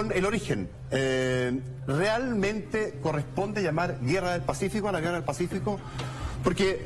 El origen, ¿realmente corresponde llamar Guerra del Pacífico a la Guerra del Pacífico? Porque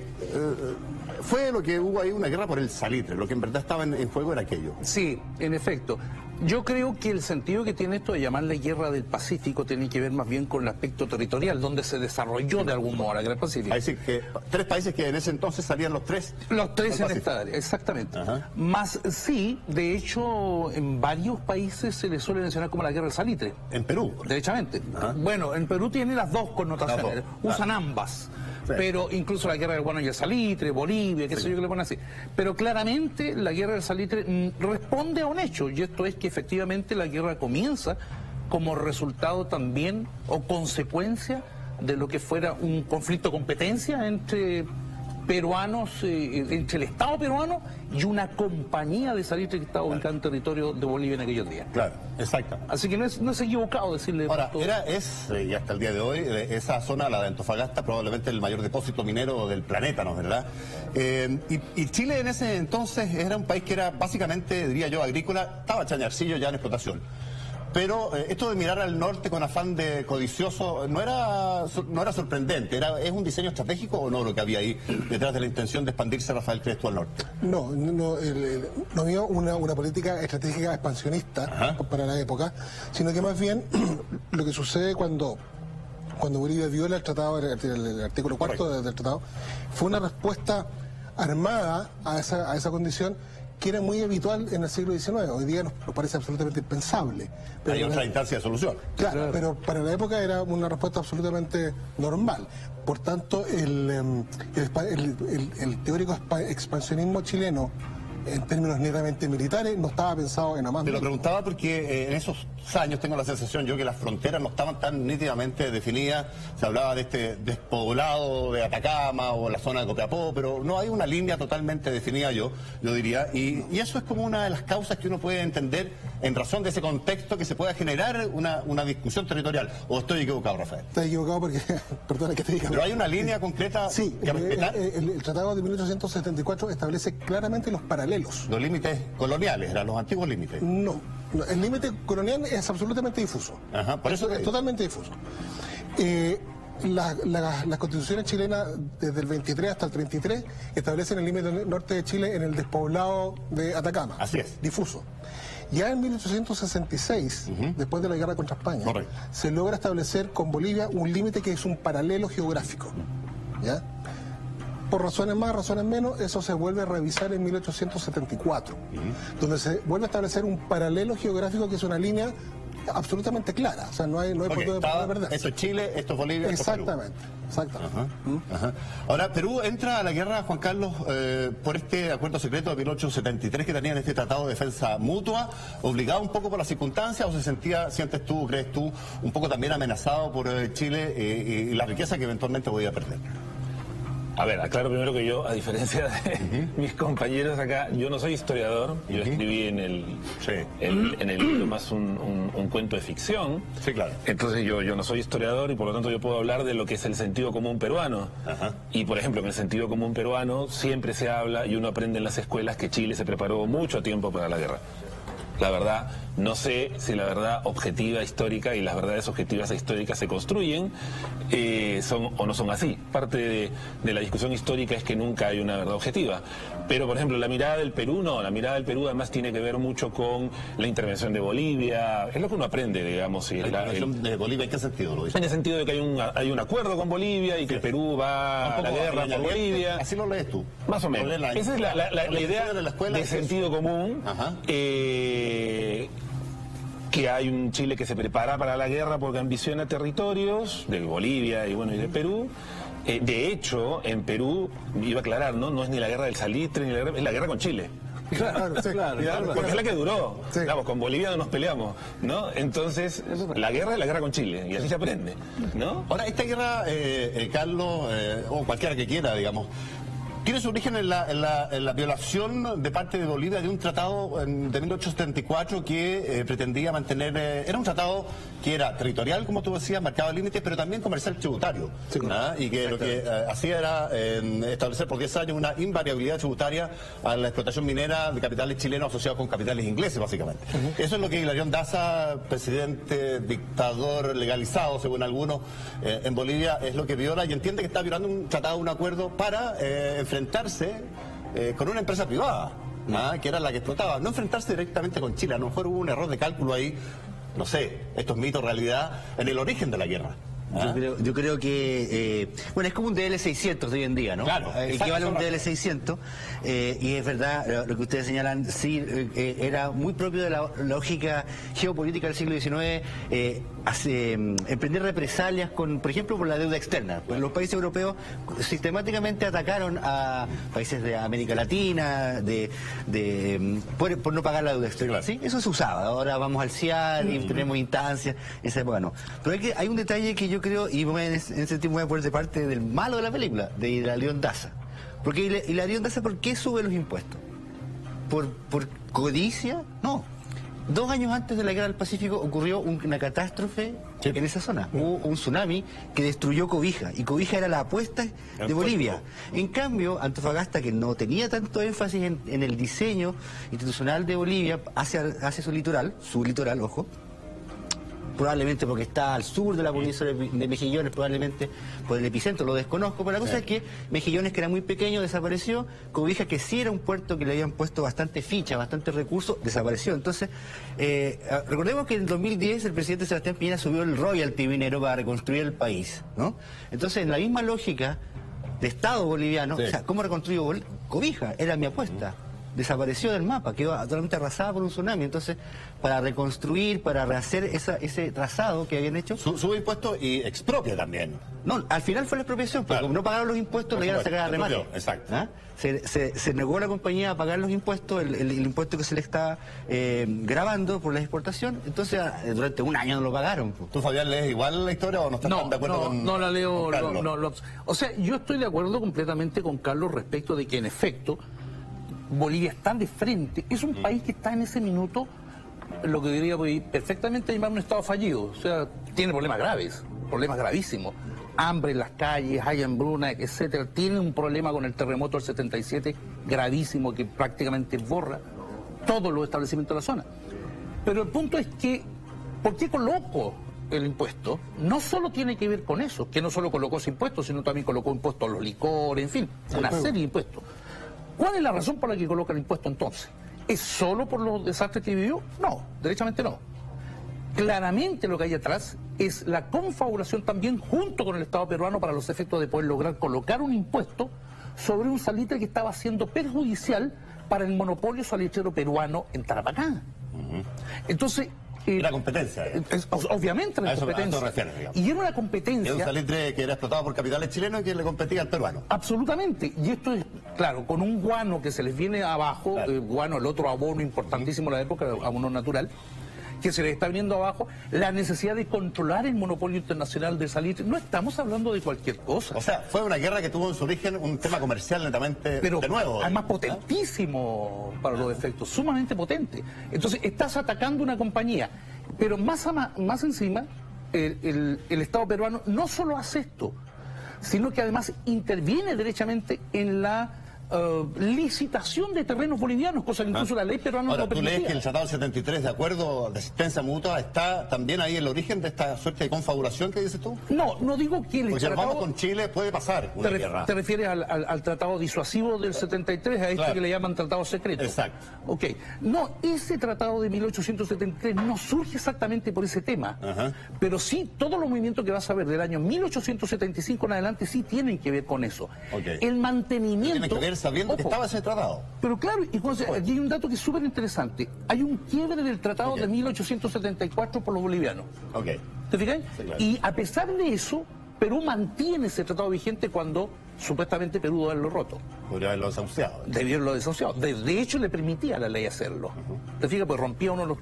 fue lo que hubo ahí, una guerra por el salitre, lo que en verdad estaba en juego era aquello. Sí, en efecto. Yo creo que el sentido que tiene esto de llamarle Guerra del Pacífico tiene que ver más bien con el aspecto territorial, donde se desarrolló de algún modo la Guerra del Pacífico. Es decir, que 3 países que en ese entonces salían los 3. Los 3 en esta área, exactamente. Ajá. Más sí, de hecho, en varios países se le suele mencionar como la Guerra del Salitre. En Perú. Derechamente. Ajá. Bueno, en Perú tiene las dos connotaciones, Las dos. usan ambas. Sí. Pero incluso la Guerra del Guano y el Salitre, Bolivia, qué sé yo que le ponen así. Pero claramente la Guerra del Salitre responde a un hecho, y esto es que efectivamente la guerra comienza como resultado también o consecuencia de lo que fuera un conflicto de competencia entre peruanos, entre el Estado peruano y una compañía de salitre que estaba ubicada en territorio de Bolivia en aquellos días. Claro, exacto. Así que no es equivocado decirle... Ahora, y hasta el día de hoy, esa zona, la de Antofagasta, probablemente el mayor depósito minero del planeta, ¿no es verdad? Y Chile en ese entonces era un país que era básicamente, diría yo, agrícola, estaba Chañarcillo ya en explotación. Pero esto de mirar al norte con afán de codicioso no era sorprendente. ¿Es un diseño estratégico o no lo que había ahí detrás de la intención de expandirse Rafael Cresto al norte? No había una política estratégica expansionista. Ajá. Para la época, sino que más bien lo que sucede cuando Bolivia viola el tratado, el artículo 4 del tratado, fue una respuesta armada a esa condición que era muy habitual en el siglo XIX. Hoy día nos parece absolutamente impensable. Pero hay otra instancia de solución. Claro, pero para la época era una respuesta absolutamente normal. Por tanto, el teórico expansionismo chileno, en términos netamente militares, no estaba pensado en Amán. Te lo preguntaba porque en esos años tengo la sensación yo que las fronteras no estaban tan nítidamente definidas. Se hablaba de este despoblado de Atacama o la zona de Copiapó, pero no hay una línea totalmente definida, yo diría. Y eso es como una de las causas que uno puede entender en razón de ese contexto que se pueda generar una discusión territorial. ¿O estoy equivocado, Rafael? Estás equivocado porque, perdona que te diga. Pero hay una línea concreta sí, que respetar. El Tratado de 1874 establece claramente los paralelos. Los límites coloniales, eran los antiguos límites. No, el límite colonial es absolutamente difuso. Ajá, por eso es totalmente difuso. Las constituciones chilenas desde el 23 hasta el 33 establecen el límite norte de Chile en el despoblado de Atacama. Así es. Difuso. Ya en 1866, después de la guerra contra España, correcto, se logra establecer con Bolivia un límite que es un paralelo geográfico. ¿Ya? Por razones más, razones menos, eso se vuelve a revisar en 1874, donde se vuelve a establecer un paralelo geográfico que es una línea absolutamente clara. O sea, no hay punto de verdad. Esto es Chile, esto es Bolivia, exactamente, esto es Perú. Ajá. Ahora, Perú entra a la guerra, Juan Carlos, por este acuerdo secreto de 1873 que tenían este tratado de defensa mutua, obligado un poco por las circunstancias, o se sentía, sientes tú, crees tú, un poco también amenazado por Chile y la riqueza que eventualmente podía perder. A ver, aclaro primero que yo, a diferencia de mis compañeros acá, yo no soy historiador, yo escribí en el libro más un cuento de ficción. Sí, claro. Entonces yo no soy historiador y por lo tanto yo puedo hablar de lo que es el sentido común peruano. Ajá. Y por ejemplo, en el sentido común peruano siempre se habla y uno aprende en las escuelas que Chile se preparó mucho tiempo para la guerra. La verdad, no sé si la verdad objetiva histórica y las verdades objetivas e históricas se construyen son o no son así. Parte de la discusión histórica es que nunca hay una verdad objetiva. Pero, por ejemplo, la mirada del Perú, no. La mirada del Perú además tiene que ver mucho con la intervención de Bolivia. Es lo que uno aprende, digamos. ¿La intervención de Bolivia en qué sentido lo dice? En el sentido de que hay un acuerdo con Bolivia y que el Perú va a la guerra por Bolivia. Así lo lees tú. Más o menos. Esa es la idea de sentido común. Ajá. Que hay un Chile que se prepara para la guerra porque ambiciona territorios de Bolivia y de Perú. De hecho, en Perú, iba a aclarar, ¿no? Es ni la guerra del salitre, ni la guerra, es la guerra con Chile. Claro, sí, claro. Porque es la que duró. Sí. Digamos, con Bolivia no nos peleamos, ¿no? Entonces, la guerra es la guerra con Chile, y así se aprende, ¿no? Ahora, esta guerra, Carlos, o cualquiera que quiera, digamos, tiene su origen en la violación de parte de Bolivia de un tratado de 1874 que pretendía mantener, era un tratado que era territorial, como tú decías, marcaba límites, pero también comercial tributario. Sí, y que lo que hacía era establecer por 10 años una invariabilidad tributaria a la explotación minera de capitales chilenos asociados con capitales ingleses, básicamente. Eso es lo que Hilarión Daza, presidente, dictador legalizado, según algunos, en Bolivia, es lo que viola y entiende que está violando un tratado, un acuerdo para enfrentarse con una empresa privada, que era la que explotaba. No enfrentarse directamente con Chile. A lo mejor hubo un error de cálculo ahí, no sé, estos mitos, realidad, en el origen de la guerra. Yo creo que, bueno, es como un DL600 de hoy en día, ¿no? Claro. Equivale a un DL600, y es verdad, lo que ustedes señalan, sí, era muy propio de la lógica geopolítica del siglo XIX, emprender represalias con, por ejemplo, por la deuda externa. Pues los países europeos sistemáticamente atacaron a países de América Latina, por no pagar la deuda externa. Sí, claro. ¿Sí? Eso se usaba. Ahora vamos al CIAR y tenemos instancias, en esa época no. Pero hay un detalle que yo creo, y en ese sentido voy a poner de parte del malo de la película, de Hilarión Daza. Porque Hilarión Daza, ¿por qué sube los impuestos? ¿Por codicia? No. 2 años antes de la Guerra del Pacífico ocurrió una catástrofe en esa zona. Hubo un tsunami que destruyó Cobija, y Cobija era la apuesta de Bolivia. En cambio, Antofagasta, que no tenía tanto énfasis en el diseño institucional de Bolivia hacia su litoral, ojo, probablemente porque está al sur de la península de Mejillones, probablemente por el epicentro, lo desconozco, pero la cosa es que Mejillones, que era muy pequeño, desapareció. Cobija, que sí era un puerto que le habían puesto bastante ficha, bastante recursos, desapareció. Entonces, recordemos que en 2010 el presidente Sebastián Piñera subió el royalty minero para reconstruir el país, ¿no? Entonces, en la misma lógica de Estado boliviano, o sea, ¿cómo reconstruyó Cobija? Era mi apuesta. Desapareció del mapa, quedó totalmente arrasada por un tsunami. Entonces, para reconstruir, para rehacer ese trazado que habían hecho... Sube impuestos y expropia también. No, al final fue la expropiación, porque como no pagaron los impuestos, le iban a sacar a remate. Exacto. Se negó a la compañía a pagar los impuestos, el impuesto que se le está grabando por la exportación. Entonces, durante un año no lo pagaron. ¿Tú, Fabián, lees igual la historia o no estás tan de acuerdo con No la leo. con Carlos? No, o sea, yo estoy de acuerdo completamente con Carlos respecto de que, en efecto, Bolivia está de frente, es un país que está en ese minuto, lo que diría perfectamente llamar un estado fallido, o sea, tiene problemas graves, problemas gravísimos, hambre en las calles, hay hambruna, etcétera, tiene un problema con el terremoto del 77 gravísimo que prácticamente borra todos los establecimientos de la zona. Pero el punto es que, ¿por qué coloco el impuesto? No solo tiene que ver con eso, que no solo colocó ese impuesto, sino también colocó impuestos a los licores, en fin, una serie de impuestos. ¿Cuál es la razón por la que coloca el impuesto entonces? ¿Es solo por los desastres que vivió? No, derechamente no. Claramente lo que hay atrás es la confabulación también junto con el Estado peruano para los efectos de poder lograr colocar un impuesto sobre un salitre que estaba siendo perjudicial para el monopolio salitrero peruano en Tarapacá. Entonces... la competencia. Obviamente la competencia. A eso refieres, digamos. Y era una competencia... Es un salitre que era explotado por capitales chilenos y que le competía al peruano. Absolutamente. Y esto es, claro, con un guano que se les viene abajo, claro. Guano, el otro abono importantísimo de la época, abono natural, que se les está viniendo abajo, la necesidad de controlar el monopolio internacional del salitre. No estamos hablando de cualquier cosa. O sea, fue una guerra que tuvo en su origen un tema comercial netamente de nuevo. Además potentísimo para los efectos, sumamente potente. Entonces, estás atacando una compañía, pero más encima, el Estado peruano no solo hace esto, sino que además interviene derechamente en la licitación de terrenos bolivianos, cosa que incluso la ley peruana no permitía. ¿Tú lees que el Tratado 73 de acuerdo de asistencia mutua está también ahí el origen de esta suerte de confabulación que dices tú? No digo que el Porque tratado... vamos con Chile puede pasar una guerra. ¿Te refieres al tratado disuasivo del 73, a este que le llaman tratado secreto? Exacto. Ok. No, ese tratado de 1873 no surge exactamente por ese tema, pero sí todos los movimientos que vas a ver del año 1875 en adelante sí tienen que ver con eso. El mantenimiento... Tiene que ver sabiendo que estaba ese tratado. Pero claro, y aquí hay un dato que es súper interesante. Hay un quiebre del tratado de 1874 por los bolivianos. ¿Te fijas? Sí, claro. Y a pesar de eso, Perú mantiene ese tratado vigente cuando supuestamente Perú debe haberlo roto. Podría haberlo desahuciado. Debió haberlo desahuciado. De hecho, le permitía a la ley hacerlo. ¿Te fijas? Pues rompía uno de los...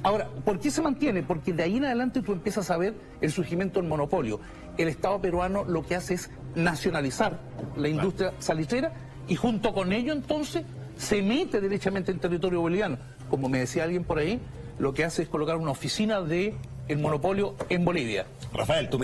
Ahora, ¿por qué se mantiene? Porque de ahí en adelante tú empiezas a ver el surgimiento del monopolio. El Estado peruano lo que hace es nacionalizar la industria salitrera y junto con ello entonces se mete derechamente en territorio boliviano. Como me decía alguien por ahí, lo que hace es colocar una oficina de el monopolio en Bolivia. Rafael, tú